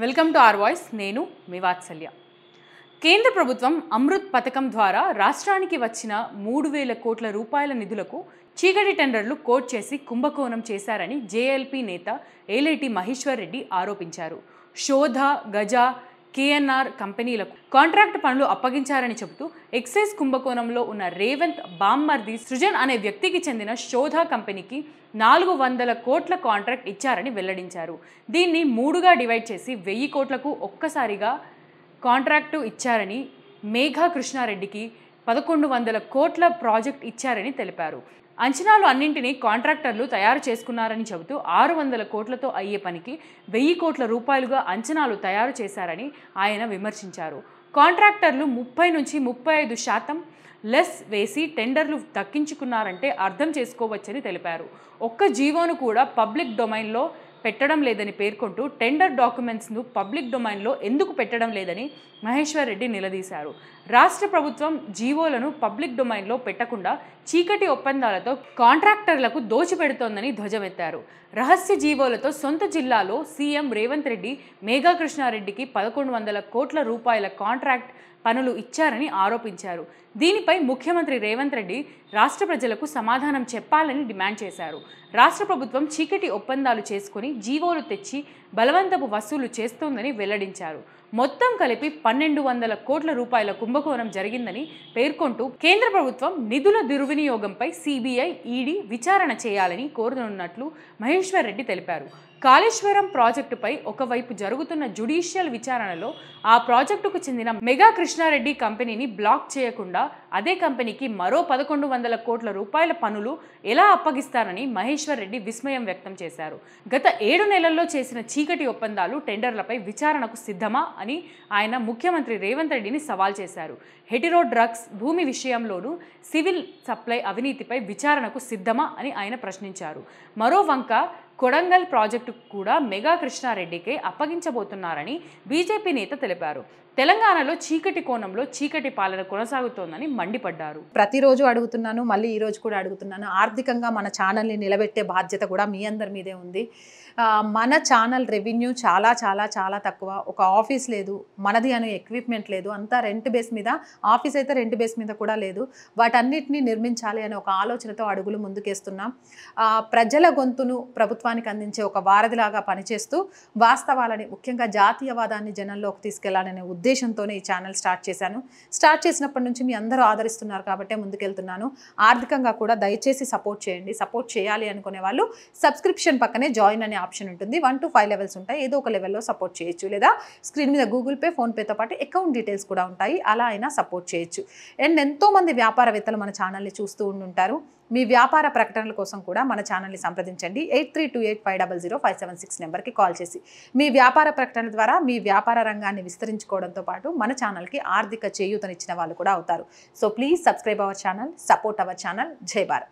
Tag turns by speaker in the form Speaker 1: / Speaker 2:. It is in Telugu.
Speaker 1: Welcome to are voice. నేను మీ వాత్సల్య. కేంద్ర ప్రభుత్వం అమృత్ పథకం ద్వారా రాష్ట్రానికి వచ్చిన 3,000 కోట్ల రూపాయల నిధులకు చీకటి టెండర్లు కోట్ చేసి కుంభకోణం చేశారని జేఎల్పీ నేత ఏలేటి మహేశ్వర్ రెడ్డి ఆరోపించారు. శోధ, గజ, కేఎన్ఆర్ కంపెనీలకు కాంట్రాక్ట్ పనులు అప్పగించారని చెబుతూ ఎక్సైజ్ కుంభకోణంలో ఉన్న రేవంత్ బామ్మర్ది సృజన్ అనే వ్యక్తికి చెందిన శోధ కంపెనీకి 400 కోట్ల కాంట్రాక్ట్ ఇచ్చారని వెల్లడించారు. దీన్ని 3గా డివైడ్ చేసి 1000 కోట్లకు ఒక్కసారిగా కాంట్రాక్టు ఇచ్చారని, మేఘా కృష్ణారెడ్డికి 1100 కోట్ల ప్రాజెక్ట్ ఇచ్చారని తెలిపారు. అంచనాలు అన్నింటినీ కాంట్రాక్టర్లు తయారు చేసుకున్నారని చెబుతూ 600 కోట్లతో అయ్యే పనికి 1000 కోట్ల రూపాయలుగా అంచనాలు తయారు చేశారని ఆయన విమర్శించారు. కాంట్రాక్టర్లు 30 నుంచి 35% లెస్ వేసి టెండర్లు దక్కించుకున్నారంటే అర్థం చేసుకోవచ్చని తెలిపారు. ఒక్క జీవోను కూడా పబ్లిక్ డొమైన్లో పెట్టడం లేదని పేర్కొంటూ టెండర్ డాక్యుమెంట్స్ను పబ్లిక్ డొమైన్లో ఎందుకు పెట్టడం లేదని మహేశ్వర్ రెడ్డి నిలదీశారు. రాష్ట్ర ప్రభుత్వం జీవోలను పబ్లిక్ డొమైన్లో పెట్టకుండా చీకటి ఒప్పందాలతో కాంట్రాక్టర్లకు దోచిపెడుతోందని ధ్వజమెత్తారు. రహస్య జీవోలతో సొంత జిల్లాలో సీఎం రేవంత్ రెడ్డి మేఘా కృష్ణారెడ్డికి 1100 కోట్ల రూపాయల కాంట్రాక్ట్ పనులు ఇచ్చారని ఆరోపించారు. దీనిపై ముఖ్యమంత్రి రేవంత్ రెడ్డి రాష్ట్ర ప్రజలకు సమాధానం చెప్పాలని డిమాండ్ చేశారు. రాష్ట్ర ప్రభుత్వం చీకటి ఒప్పందాలు చేసుకుని జీవోలు తెచ్చి బలవంతపు వసూలు చేస్తోందని వెల్లడించారు. మొత్తం కలిపి 1200 కోట్ల రూపాయల కుంభకోణం జరిగిందని పేర్కొంటూ కేంద్ర ప్రభుత్వం నిధుల దుర్వినియోగంపై సిబిఐ, ఈడీ విచారణ చేయాలని కోరనున్నట్లు మహేశ్వర్ రెడ్డి తెలిపారు. కాళేశ్వరం ప్రాజెక్టుపై ఒకవైపు జరుగుతున్న జ్యుడిషియల్ విచారణలో ఆ ప్రాజెక్టుకు చెందిన మెగా కృష్ణారెడ్డి కంపెనీని బ్లాక్ చేయకుండా అదే కంపెనీకి మరో 1100 కోట్ల రూపాయల పనులు ఎలా అప్పగిస్తారని మహేశ్వర్ రెడ్డి విస్మయం వ్యక్తం చేశారు. గత 7 నెలల్లో చేసిన చీకటి ఒప్పందాలు, టెండర్లపై విచారణకు సిద్ధమా అని ఆయన ముఖ్యమంత్రి రేవంత్ రెడ్డిని సవాల్ చేశారు. హెటిరో డ్రగ్స్, భూమి విషయంలోనూ సివిల్ సప్లై అవినీతిపై విచారణకు సిద్ధమా అని ఆయన ప్రశ్నించారు. మరో వంక కొడంగల్ ప్రాజెక్టు కూడా మెగా కృష్ణారెడ్డికే అప్పగించబోతున్నారని బీజేపీ నేత తెలిపారు. తెలంగాణలో చీకటి కోణంలో చీకటి పాలన కొనసాగుతోందని మండిపడ్డారు.
Speaker 2: ప్రతిరోజు అడుగుతున్నాను, మళ్ళీ ఈరోజు కూడా అడుగుతున్నాను. ఆర్థికంగా మన ఛానల్ని నిలబెట్టే బాధ్యత కూడా మీ అందరి మీదే ఉంది. మన ఛానల్ రెవెన్యూ చాలా చాలా చాలా తక్కువ. ఒక ఆఫీస్ లేదు, మనది అనే ఎక్విప్మెంట్ లేదు, అంతా రెంట్ బేస్ మీద. ఆఫీస్ అయితే రెంట్ బేస్ మీద కూడా లేదు. వాటన్నిటిని నిర్మించాలి అనే ఒక ఆలోచనతో అడుగులు ముందుకేస్తున్నాం. ప్రజల గొంతును ప్రభుత్వానికి అందించే ఒక వారధిలాగా పనిచేస్తూ వాస్తవాలని, ముఖ్యంగా జాతీయవాదాన్ని జనంలోకి తీసుకెళ్లాలనే ఉద్దేశంతోనే ఈ ఛానల్ స్టార్ట్ చేశాను. స్టార్ట్ చేసినప్పటి నుంచి మీ అందరూ ఆదరిస్తున్నారు కాబట్టే ముందుకెళ్తున్నాను. ఆర్థికంగా కూడా దయచేసి సపోర్ట్ చేయండి. సపోర్ట్ చేయాలి అనుకునే వాళ్ళు సబ్స్క్రిప్షన్ పక్కనే జాయిన్ అనే ఆప్షన్ ఉంటుంది. 1 to 5 లెవెల్స్ ఉంటాయి. ఏదో ఒక లెవెల్లో సపోర్ట్ చేయొచ్చు. లేదా స్క్రీన్ మీద గూగుల్ పే, ఫోన్పేతో పాటు అకౌంట్ డీటెయిల్స్ కూడా ఉంటాయి. అలా అయినా సపోర్ట్ చేయొచ్చు. అండ్ ఎంతోమంది వ్యాపారవేత్తలు మన ఛానల్ని చూస్తూ ఉంటుంటారు. మీ వ్యాపార ప్రకటనల కోసం కూడా మన ఛానల్ని సంప్రదించండి. 8328500576 నెంబర్కి కాల్ చేసి మీ వ్యాపార ప్రకటన ద్వారా మీ వ్యాపార రంగాన్ని విస్తరించుకోవడంతో పాటు మన ఛానల్కి ఆర్థిక చేయూతనిచ్చిన వాళ్ళు కూడా అవుతారు. So please subscribe our channel, support our channel. జై భారత్.